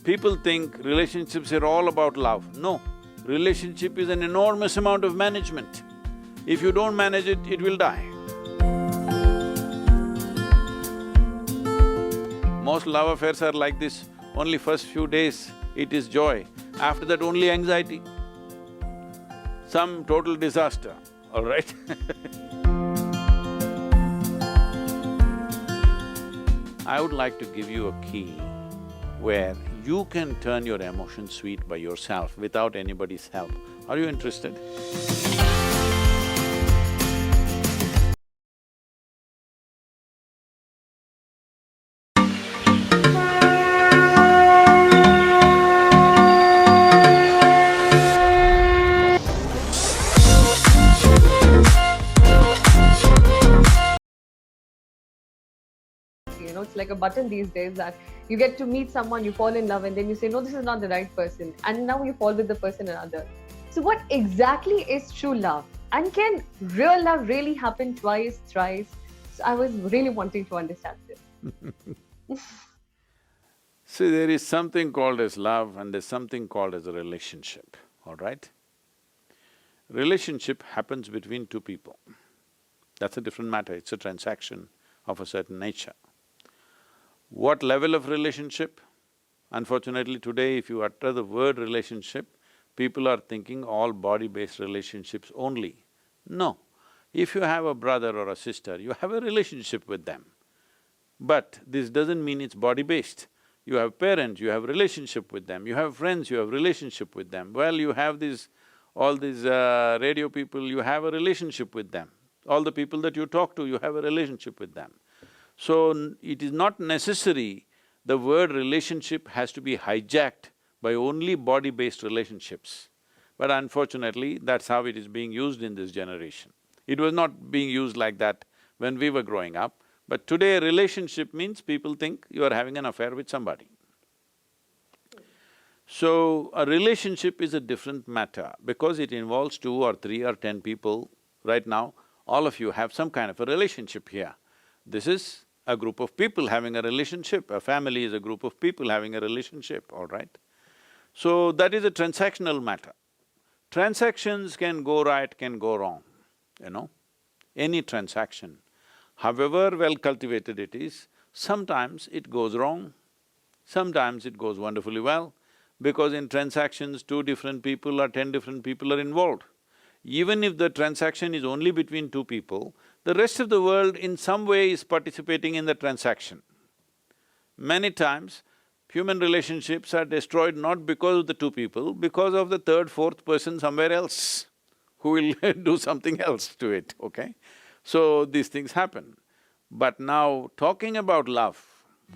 People think relationships are all about love. No, relationship is an enormous amount of management. If you don't manage it, it will die. Most love affairs are like this, only first few days it is joy, after that only anxiety. Some total disaster, all right? I would like to give you a key where you can turn your emotions sweet by yourself without anybody's help. Are you interested? It's like a button these days that you get to meet someone, you fall in love, and then you say, no, this is not the right person. And now you fall with the person another. So what exactly is true love? And can real love really happen twice, thrice? So I was really wanting to understand this. See, there is something called as love and there's something called as a relationship, all right? Relationship happens between two people. That's a different matter, it's a transaction of a certain nature. What level of relationship? Unfortunately today, if you utter the word relationship, people are thinking all body-based relationships only. No, if you have a brother or a sister, you have a relationship with them. But this doesn't mean it's body-based. You have parents, you have relationship with them, you have friends, you have relationship with them. Well, you have all these radio people, you have a relationship with them. All the people that you talk to, you have a relationship with them. So, it is not necessary the word relationship has to be hijacked by only body-based relationships. But unfortunately, that's how it is being used in this generation. It was not being used like that when we were growing up, but today relationship means people think you are having an affair with somebody. So, a relationship is a different matter because it involves 2 or 3 or 10 people. Right now, all of you have some kind of a relationship here. This is a group of people having a relationship, a family is a group of people having a relationship, all right? So that is a transactional matter. Transactions can go right, can go wrong, you know. Any transaction, however well cultivated it is, sometimes it goes wrong, sometimes it goes wonderfully well, because in transactions 2 different people or 10 different people are involved. Even if the transaction is only between 2 people, the rest of the world in some way is participating in the transaction. Many times, human relationships are destroyed not because of the 2 people, because of the 3rd, 4th person somewhere else who will do something else to it, okay? So, these things happen. But now, talking about love,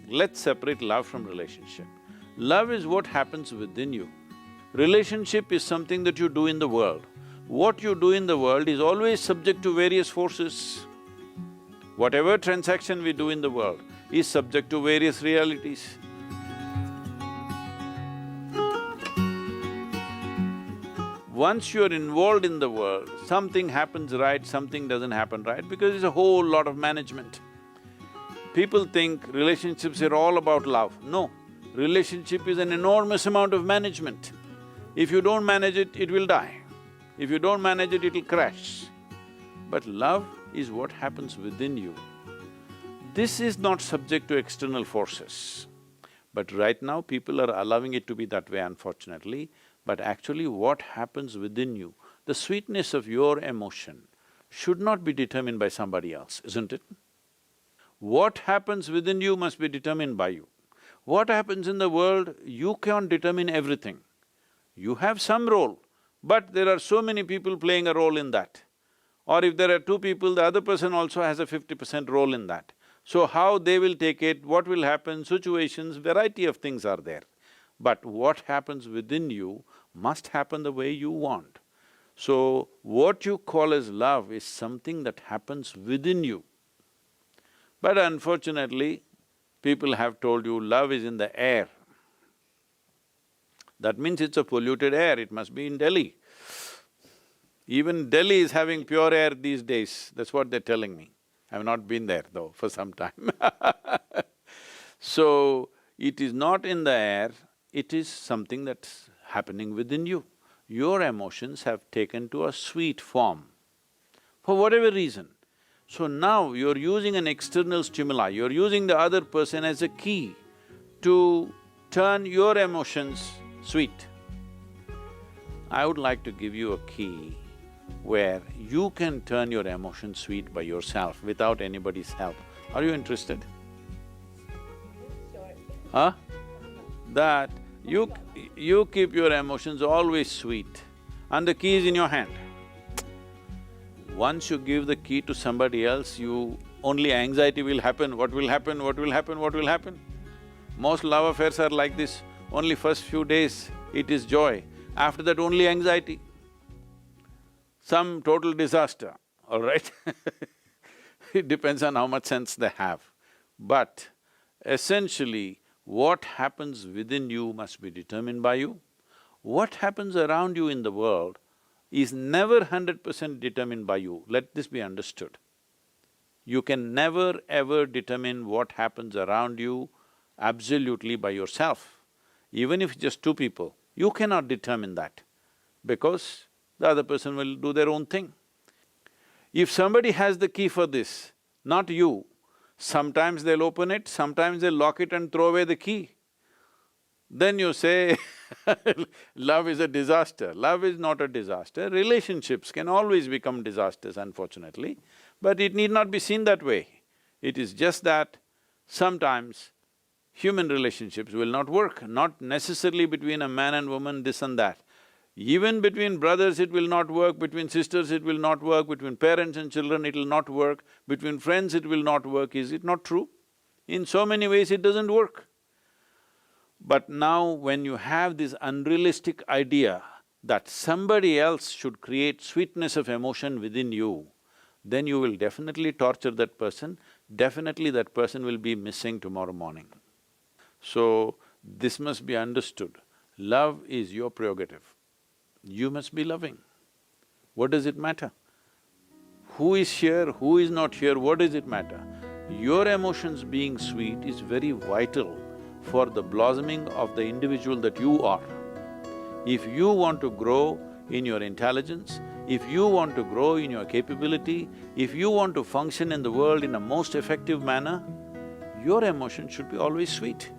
let's separate love from relationship. Love is what happens within you. Relationship is something that you do in the world. What you do in the world is always subject to various forces. Whatever transaction we do in the world is subject to various realities. Once you're involved in the world, something happens right, something doesn't happen right, because it's a whole lot of management. People think relationships are all about love. No, relationship is an enormous amount of management. If you don't manage it, it will die. If you don't manage it, it'll crash. But love is what happens within you. This is not subject to external forces. But right now, people are allowing it to be that way, unfortunately. But actually what happens within you, the sweetness of your emotion should not be determined by somebody else, isn't it? What happens within you must be determined by you. What happens in the world, you can't determine everything. You have some role, but there are so many people playing a role in that. Or if there are 2 people, the other person also has a 50% role in that. So how they will take it, what will happen, situations, variety of things are there. But what happens within you must happen the way you want. So, what you call as love is something that happens within you. But unfortunately, people have told you love is in the air. That means it's a polluted air, it must be in Delhi. Even Delhi is having pure air these days, that's what they're telling me. I've not been there though for some time. So, it is not in the air, it is something that's happening within you. Your emotions have taken to a sweet form, for whatever reason. So now you're using an external stimuli, you're using the other person as a key to turn your emotions sweet. I would like to give you a key where you can turn your emotions sweet by yourself without anybody's help. Are you interested? Huh? That you keep your emotions always sweet and the key is in your hand. Once you give the key to somebody else, only anxiety will happen, what will happen, what will happen, what will happen. Most love affairs are like this, only first few days it is joy, after that only anxiety. Some total disaster, all right? It depends on how much sense they have. But essentially, what happens within you must be determined by you. What happens around you in the world is never 100% determined by you, let this be understood. You can never ever determine what happens around you absolutely by yourself. Even if just two people, you cannot determine that because the other person will do their own thing. If somebody has the key for this, not you, sometimes they'll open it, sometimes they'll lock it and throw away the key. Then you say, love is a disaster. Love is not a disaster. Relationships can always become disasters, unfortunately, but it need not be seen that way. It is just that sometimes human relationships will not work, not necessarily between a man and woman, this and that. Even between brothers it will not work, between sisters it will not work, between parents and children it will not work, between friends it will not work, is it not true? In so many ways it doesn't work. But now when you have this unrealistic idea that somebody else should create sweetness of emotion within you, then you will definitely torture that person, definitely that person will be missing tomorrow morning. So, this must be understood. Love is your prerogative. You must be loving. What does it matter? Who is here, who is not here, what does it matter? Your emotions being sweet is very vital for the blossoming of the individual that you are. If you want to grow in your intelligence, if you want to grow in your capability, if you want to function in the world in a most effective manner, your emotion should be always sweet.